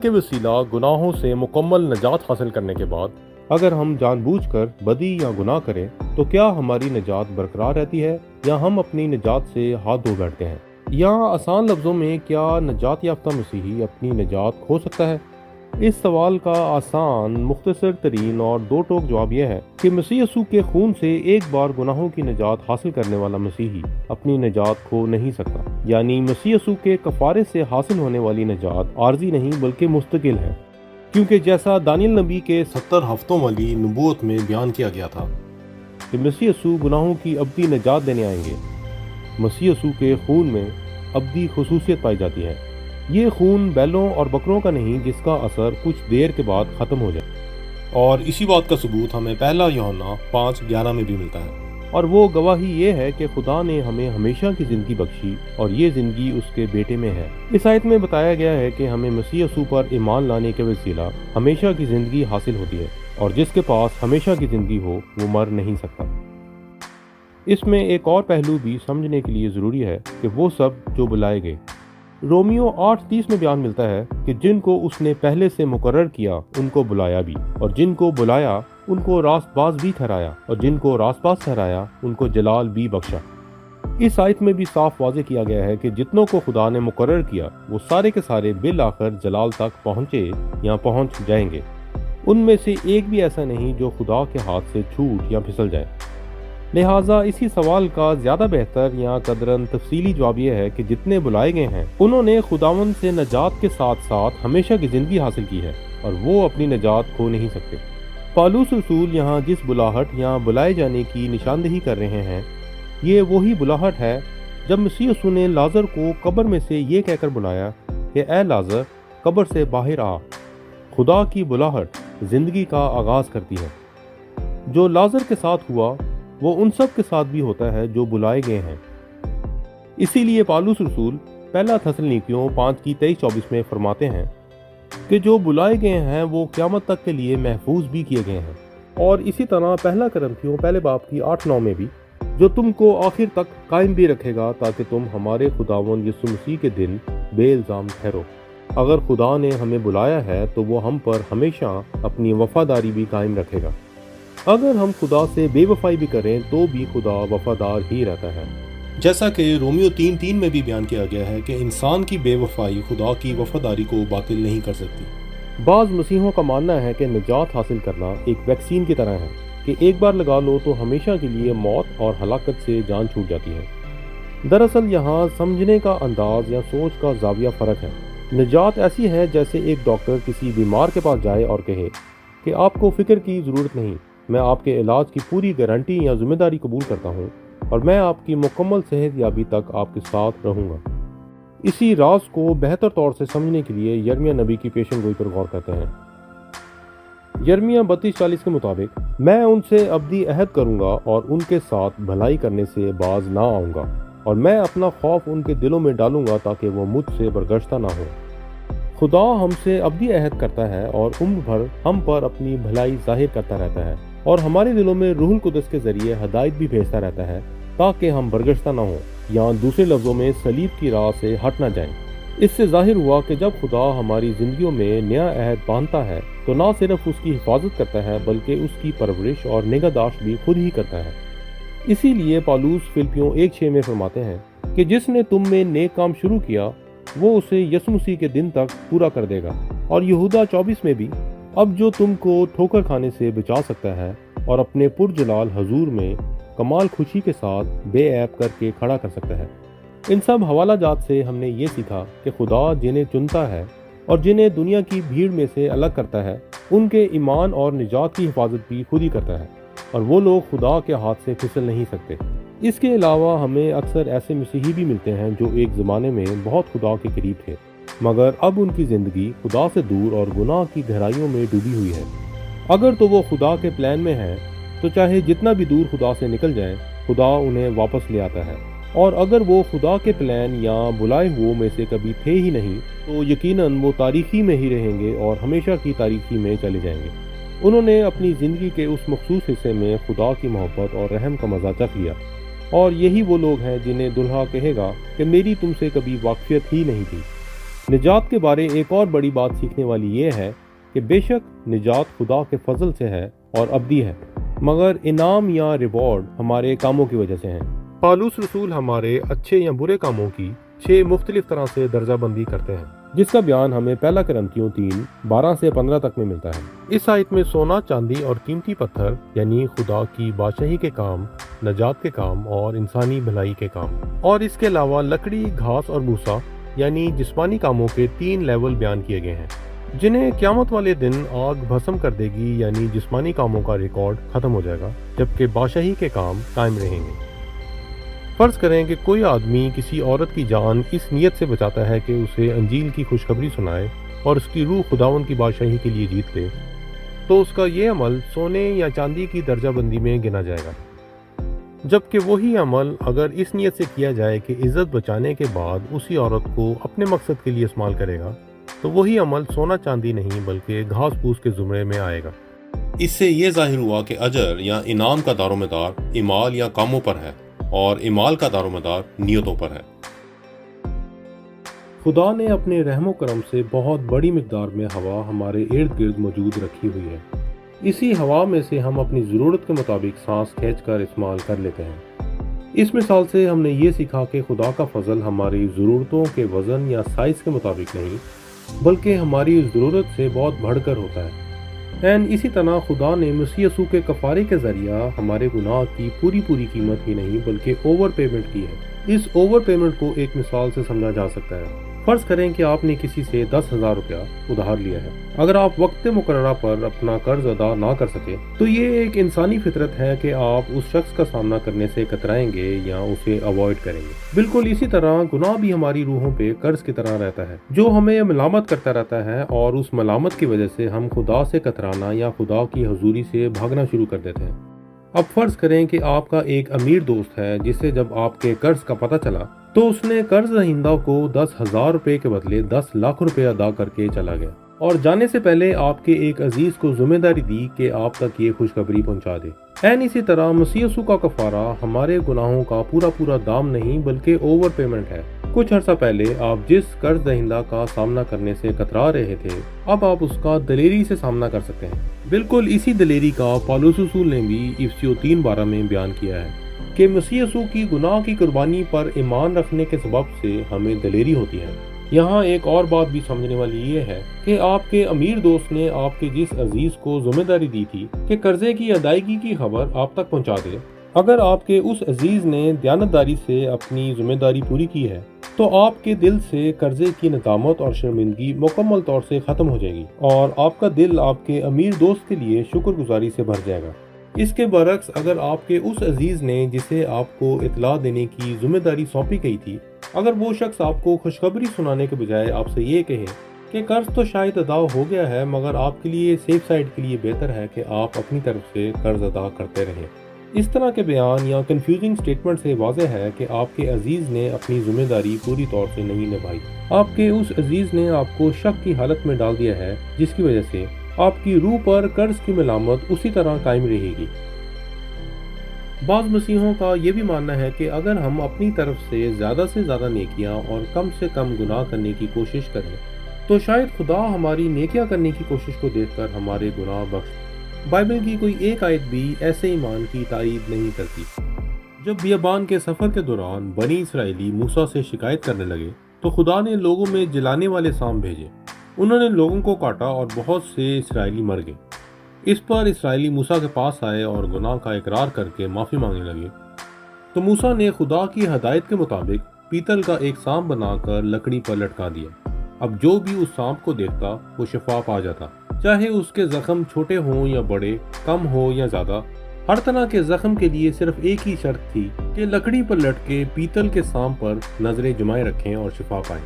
کے وسیلہ گناہوں سے مکمل نجات حاصل کرنے کے بعد اگر ہم جان بوجھ کر بدی یا گناہ کریں تو کیا ہماری نجات برقرار رہتی ہے یا ہم اپنی نجات سے ہاتھ دھو بیٹھتے ہیں؟ یا آسان لفظوں میں کیا نجات یافتہ مسیحی اپنی نجات کھو سکتا ہے؟ اس سوال کا آسان، مختصر ترین اور دو ٹوک جواب یہ ہے کہ مسیح یسوع کے خون سے ایک بار گناہوں کی نجات حاصل کرنے والا مسیحی اپنی نجات کھو نہیں سکتا۔ یعنی مسیح یسوع کے کفارے سے حاصل ہونے والی نجات عارضی نہیں بلکہ مستقل ہے، کیونکہ جیسا دانیل نبی کے 70 ہفتوں والی نبوت میں بیان کیا گیا تھا کہ مسیح یسوع گناہوں کی ابدی نجات دینے آئیں گے، مسیح یسوع کے خون میں ابدی خصوصیت پائی جاتی ہے۔ یہ خون بیلوں اور بکروں کا نہیں جس کا اثر کچھ دیر کے بعد ختم ہو جائے، اور اسی بات کا ثبوت ہمیں پہلا یوحنا 5:11 میں بھی ملتا ہے، اور وہ گواہی یہ ہے کہ خدا نے ہمیں ہمیشہ کی زندگی بخشی اور یہ زندگی اس کے بیٹے میں ہے۔ اس آیت میں بتایا گیا ہے کہ ہمیں مسیح یسوع پر ایمان لانے کے وسیلہ ہمیشہ کی زندگی حاصل ہوتی ہے، اور جس کے پاس ہمیشہ کی زندگی ہو وہ مر نہیں سکتا۔ اس میں ایک اور پہلو بھی سمجھنے کے لیے ضروری ہے کہ وہ سب جو بلائے گئے، رومیو 8:30 میں بیان ملتا ہے کہ جن کو اس نے پہلے سے مقرر کیا ان کو بلایا بھی، اور جن کو بلایا ان کو راست باز بھی ٹھہرایا، اور جن کو راست باز ٹھہرایا ان کو جلال بھی بخشا۔ اس آیت میں بھی صاف واضح کیا گیا ہے کہ جتنوں کو خدا نے مقرر کیا وہ سارے کے سارے بالآخر جلال تک پہنچے یا پہنچ جائیں گے۔ ان میں سے ایک بھی ایسا نہیں جو خدا کے ہاتھ سے چھوٹ یا پھسل جائے۔ لہٰذا اسی سوال کا زیادہ بہتر یا قدرن تفصیلی جواب یہ ہے کہ جتنے بلائے گئے ہیں انہوں نے خداوند سے نجات کے ساتھ ساتھ ہمیشہ کی زندگی حاصل کی ہے، اور وہ اپنی نجات کھو نہیں سکتے۔ پالوس رسول یہاں جس بلاہٹ یا بلائے جانے کی نشاندہی کر رہے ہیں، یہ وہی بلاہٹ ہے جب مسیح یسوع نے لازر کو قبر میں سے یہ کہہ کر بلایا کہ اے لازر قبر سے باہر آ۔ خدا کی بلاہٹ زندگی کا آغاز کرتی ہے۔ جو لازر کے ساتھ ہوا وہ ان سب کے ساتھ بھی ہوتا ہے جو بلائے گئے ہیں۔ اسی لیے پالوس رسول پہلا تھسلنیکیوں 5:23-24 میں فرماتے ہیں کہ جو بلائے گئے ہیں وہ قیامت تک کے لیے محفوظ بھی کیے گئے ہیں، اور اسی طرح پہلا کرنتھیوں پہلے باب کی 8-9 میں بھی، جو تم کو آخر تک قائم بھی رکھے گا تاکہ تم ہمارے خداوند یسوع مسیح کے دن بے الزام ٹھہرو۔ اگر خدا نے ہمیں بلایا ہے تو وہ ہم پر ہمیشہ اپنی وفاداری بھی قائم رکھے گا۔ اگر ہم خدا سے بے وفائی بھی کریں تو بھی خدا وفادار ہی رہتا ہے، جیسا کہ رومیو 3:3 میں بھی بیان کیا گیا ہے کہ انسان کی بے وفائی خدا کی وفاداری کو باطل نہیں کر سکتی۔ بعض مسیحوں کا ماننا ہے کہ نجات حاصل کرنا ایک ویکسین کی طرح ہے کہ ایک بار لگا لو تو ہمیشہ کے لیے موت اور ہلاکت سے جان چھوٹ جاتی ہے۔ دراصل یہاں سمجھنے کا انداز یا سوچ کا زاویہ فرق ہے۔ نجات ایسی ہے جیسے ایک ڈاکٹر کسی بیمار کے پاس جائے اور کہے کہ آپ کو فکر کی ضرورت نہیں، میں آپ کے علاج کی پوری گارنٹی یا ذمہ داری قبول کرتا ہوں، اور میں آپ کی مکمل صحت یابی تک آپ کے ساتھ رہوں گا۔ اسی راز کو بہتر طور سے سمجھنے کے لیے یرمیہ نبی کی پیشن گوئی پر غور کرتے ہیں۔ یرمیہ 32:40 کے مطابق، میں ان سے ابدی عہد کروں گا اور ان کے ساتھ بھلائی کرنے سے باز نہ آؤں گا، اور میں اپنا خوف ان کے دلوں میں ڈالوں گا تاکہ وہ مجھ سے برگشتہ نہ ہو۔ خدا ہم سے ابدی عہد کرتا ہے اور عمر بھر ہم پر اپنی بھلائی ظاہر کرتا رہتا ہے، اور ہمارے دلوں میں روح القدس کے ذریعے ہدایت بھی بھیجتا رہتا ہے تاکہ ہم برگشتہ نہ ہوں، یا دوسرے لفظوں میں صلیب کی راہ سے ہٹ نہ جائیں۔ اس سے ظاہر ہوا کہ جب خدا ہماری زندگیوں میں نیا عہد باندھتا ہے تو نہ صرف اس کی حفاظت کرتا ہے بلکہ اس کی پرورش اور نگہداشت بھی خود ہی کرتا ہے۔ اسی لیے پالوس فلپیوں 1:6 میں فرماتے ہیں کہ جس نے تم میں نیک کام شروع کیا وہ اسے یسوع مسیح کے دن تک پورا کر دے گا۔ اور یہودا 24 میں بھی، اب جو تم کو ٹھوکر کھانے سے بچا سکتا ہے اور اپنے پرجلال حضور میں کمال خوشی کے ساتھ بے عیب کر کے کھڑا کر سکتا ہے۔ ان سب حوالہ جات سے ہم نے یہ سیکھا کہ خدا جنہیں چنتا ہے اور جنہیں دنیا کی بھیڑ میں سے الگ کرتا ہے ان کے ایمان اور نجات کی حفاظت بھی خود ہی کرتا ہے، اور وہ لوگ خدا کے ہاتھ سے پھسل نہیں سکتے۔ اس کے علاوہ ہمیں اکثر ایسے مسیحی بھی ملتے ہیں جو ایک زمانے میں بہت خدا کے قریب تھے، مگر اب ان کی زندگی خدا سے دور اور گناہ کی گہرائیوں میں ڈوبی ہوئی ہے۔ اگر تو وہ خدا کے پلان میں ہیں تو چاہے جتنا بھی دور خدا سے نکل جائیں خدا انہیں واپس لے آتا ہے، اور اگر وہ خدا کے پلان یا بلائے ہوئے میں سے کبھی تھے ہی نہیں تو یقیناً وہ تاریخی میں ہی رہیں گے اور ہمیشہ کی تاریخی میں چلے جائیں گے۔ انہوں نے اپنی زندگی کے اس مخصوص حصے میں خدا کی محبت اور رحم کا مزہ چکھ لیا، اور یہی وہ لوگ ہیں جنہیں دلہا کہے گا کہ میری تم سے کبھی واقفیت ہی نہیں تھی۔ نجات کے بارے ایک اور بڑی بات سیکھنے والی یہ ہے کہ بے شک نجات خدا کے فضل سے ہے اور ابدی ہے، مگر انعام یا ریوارڈ ہمارے کاموں کی وجہ سے ہیں۔ پالوس رسول ہمارے اچھے یا برے کاموں کی 6 مختلف طرح سے درجہ بندی کرتے ہیں، جس کا بیان ہمیں پہلا کرنتیوں 3:12 سے 15 تک میں ملتا ہے۔ اس آیت میں سونا، چاندی اور قیمتی پتھر یعنی خدا کی بادشاہی کے کام، نجات کے کام اور انسانی بھلائی کے کام، اور اس کے علاوہ لکڑی، گھاس اور بھوسا یعنی جسمانی کاموں کے 3 لیول بیان کیے گئے ہیں، جنہیں قیامت والے دن آگ بھسم کر دے گی، یعنی جسمانی کاموں کا ریکارڈ ختم ہو جائے گا، جبکہ بادشاہی کے کام قائم رہیں گے۔ فرض کریں کہ کوئی آدمی کسی عورت کی جان اس نیت سے بچاتا ہے کہ اسے انجیل کی خوشخبری سنائے اور اس کی روح خداوند کی بادشاہی کے لیے جیت لے، تو اس کا یہ عمل سونے یا چاندی کی درجہ بندی میں گنا جائے گا، جبکہ وہی عمل اگر اس نیت سے کیا جائے کہ عزت بچانے کے بعد اسی عورت کو اپنے مقصد کے لیے استعمال کرے گا، تو وہی عمل سونا چاندی نہیں بلکہ گھاس پھوس کے زمرے میں آئے گا۔ اس سے یہ ظاہر ہوا کہ اجر یا انعام کا دار و مدار اعمال یا کاموں پر ہے، اور اعمال کا دار و مدار نیتوں پر ہے۔ خدا نے اپنے رحم و کرم سے بہت بڑی مقدار میں ہوا ہمارے ارد گرد موجود رکھی ہوئی ہے۔ اسی ہوا میں سے ہم اپنی ضرورت کے مطابق سانس کھینچ کر استعمال کر لیتے ہیں۔ اس مثال سے ہم نے یہ سیکھا کہ خدا کا فضل ہماری ضرورتوں کے وزن یا سائز کے مطابق نہیں، بلکہ ہماری ضرورت سے بہت بڑھ کر ہوتا ہے۔ اسی طرح خدا نے مسیح یسوع کے کفارے کے ذریعہ ہمارے گناہ کی پوری قیمت ہی نہیں بلکہ اوور پیمنٹ کی ہے۔ اس اوور پیمنٹ کو ایک مثال سے سمجھا جا سکتا ہے۔ فرض کریں کہ آپ نے کسی سے 10,000 روپیہ ادھار لیا ہے۔ اگر آپ وقت مقررہ پر اپنا قرض ادا نہ کر سکے تو یہ ایک انسانی فطرت ہے کہ آپ اس شخص کا سامنا کرنے سے کترائیں گے یا اسے اوائڈ کریں گے۔ بالکل اسی طرح گناہ بھی ہماری روحوں پہ قرض کی طرح رہتا ہے، جو ہمیں ملامت کرتا رہتا ہے، اور اس ملامت کی وجہ سے ہم خدا سے کترانا یا خدا کی حضوری سے بھاگنا شروع کر دیتے ہیں۔ اب فرض کریں کہ آپ کا ایک امیر دوست ہے جسے جب آپ کے قرض کا پتہ چلا تو اس نے قرض دہندہ کو 10,000 روپے کے بدلے 10 لاکھ روپے ادا کر کے چلا گیا، اور جانے سے پہلے آپ کے ایک عزیز کو ذمہ داری دی کہ آپ تک یہ خوشخبری پہنچا دے۔ اسی طرح مسیح یسوع کا کفارہ ہمارے گناہوں کا پورا دام نہیں بلکہ اوور پیمنٹ ہے۔ کچھ عرصہ پہلے آپ جس قرض دہندہ کا سامنا کرنے سے کترا رہے تھے، اب آپ اس کا دلیری سے سامنا کر سکتے ہیں۔ بالکل اسی دلیری کا پالوس رسول نے بھی افسیوں 3:12 میں بیان کیا ہے کہ مسیح یسوع کی گناہ کی قربانی پر ایمان رکھنے کے سبب سے ہمیں دلیری ہوتی ہے۔ یہاں ایک اور بات بھی سمجھنے والی یہ ہے کہ آپ کے امیر دوست نے آپ کے جس عزیز کو ذمہ داری دی تھی کہ قرضے کی ادائیگی کی خبر آپ تک پہنچا دے، اگر آپ کے اس عزیز نے دیانتداری سے اپنی ذمہ داری پوری کی ہے تو آپ کے دل سے قرضے کی ندامت اور شرمندگی مکمل طور سے ختم ہو جائے گی، اور آپ کا دل آپ کے امیر دوست کے لیے شکر گزاری سے بھر جائے گا۔ اس کے برعکس اگر آپ کے اس عزیز نے جسے آپ کو اطلاع دینے کی ذمہ داری سونپی گئی تھی، اگر وہ شخص آپ کو خوشخبری سنانے کے بجائے آپ سے یہ کہے کہ قرض تو شاید ادا ہو گیا ہے، مگر آپ کے لیے سیف سائڈ کے لیے بہتر ہے کہ آپ اپنی طرف سے قرض ادا کرتے رہیں، اس طرح کے بیان یا کنفیوزنگ سٹیٹمنٹ سے واضح ہے کہ آپ کے عزیز نے اپنی ذمہ داری پوری طور سے نہیں نبھائی۔ آپ کے اس عزیز نے آپ کو شک کی حالت میں ڈال دیا ہے، جس کی وجہ سے آپ کی روح پر قرض کی ملامت اسی طرح قائم رہے گی۔ بعض مسیحوں کا یہ بھی ماننا ہے کہ اگر ہم اپنی طرف سے زیادہ نیکیاں اور کم سے کم گناہ کرنے کی کوشش کریں تو شاید خدا ہماری نیکیاں کرنے کی کوشش کو دیکھ کر ہمارے گناہ بخش۔ بائبل کی کوئی ایک آیت بھی ایسے ایمان کی تائید نہیں کرتی۔ جب بیابان کے سفر کے دوران بنی اسرائیلی موسیٰ سے شکایت کرنے لگے تو خدا نے لوگوں میں جلانے والے سانپ بھیجے، انہوں نے لوگوں کو کاٹا اور بہت سے اسرائیلی مر گئے۔ اس پر اسرائیلی موسیٰ کے پاس آئے اور گناہ کا اقرار کر کے معافی مانگنے لگے، تو موسیٰ نے خدا کی ہدایت کے مطابق پیتل کا ایک سانپ بنا کر لکڑی پر لٹکا دیا۔ اب جو بھی اس سانپ کو دیکھتا وہ شفا پا جاتا، چاہے اس کے زخم چھوٹے ہوں یا بڑے، کم ہو یا زیادہ۔ ہر طرح کے زخم کے لیے صرف ایک ہی شرط تھی کہ لکڑی پر لٹکے پیتل کے سانپ پر نظریں جمائے رکھیں اور شفا پائیں۔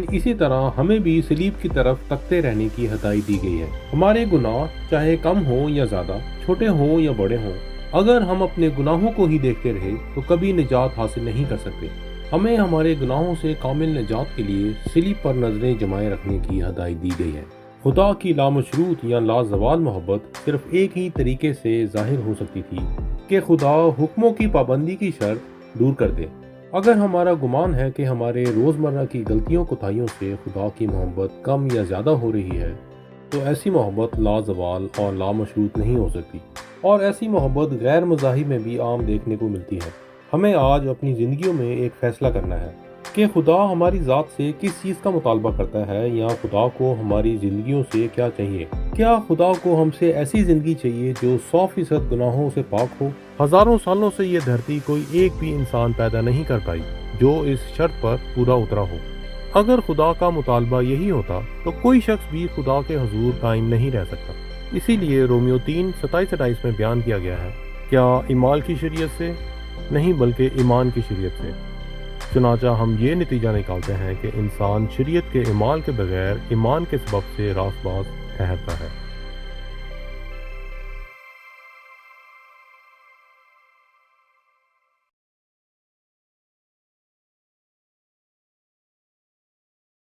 اسی طرح ہمیں بھی صلیب کی طرف تکتے رہنے کی ہدایت دی گئی ہے۔ ہمارے گناہ چاہے کم ہوں یا زیادہ، چھوٹے ہوں یا بڑے ہوں، اگر ہم اپنے گناہوں کو ہی دیکھتے رہے تو کبھی نجات حاصل نہیں کر سکتے۔ ہمیں ہمارے گناہوں سے کامل نجات کے لیے صلیب پر نظریں جمائے رکھنے کی ہدایت دی گئی ہے۔ خدا کی لامشروط یا لازوال محبت صرف ایک ہی طریقے سے ظاہر ہو سکتی تھی کہ خدا حکموں کی پابندی کی شرط دور کر دے، اگر ہمارا گمان ہے کہ ہمارے روزمرہ کی غلطیوں کوتاہیوں سے خدا کی محبت کم یا زیادہ ہو رہی ہے تو ایسی محبت لازوال اور لامشروط نہیں ہو سکتی، اور ایسی محبت غیر مذاہب میں بھی عام دیکھنے کو ملتی ہے۔ ہمیں آج اپنی زندگیوں میں ایک فیصلہ کرنا ہے کہ خدا ہماری ذات سے کس چیز کا مطالبہ کرتا ہے، یا خدا کو ہماری زندگیوں سے کیا چاہیے۔ کیا خدا کو ہم سے ایسی زندگی چاہیے جو 100% گناہوں سے پاک ہو؟ ہزاروں سالوں سے یہ دھرتی کوئی ایک بھی انسان پیدا نہیں کر پائی جو اس شرط پر پورا اترا ہو۔ اگر خدا کا مطالبہ یہی ہوتا تو کوئی شخص بھی خدا کے حضور قائم نہیں رہ سکتا۔ اسی لیے رومیو 3:27-28 میں بیان کیا گیا ہے، کیا اعمال کی شریعت سے؟ نہیں، بلکہ ایمان کی شریعت سے۔ چنانچہ ہم یہ نتیجہ نکالتے ہیں کہ انسان شریعت کے اعمال کے بغیر ایمان کے سبب سے راست باز ٹھہرتا ہے۔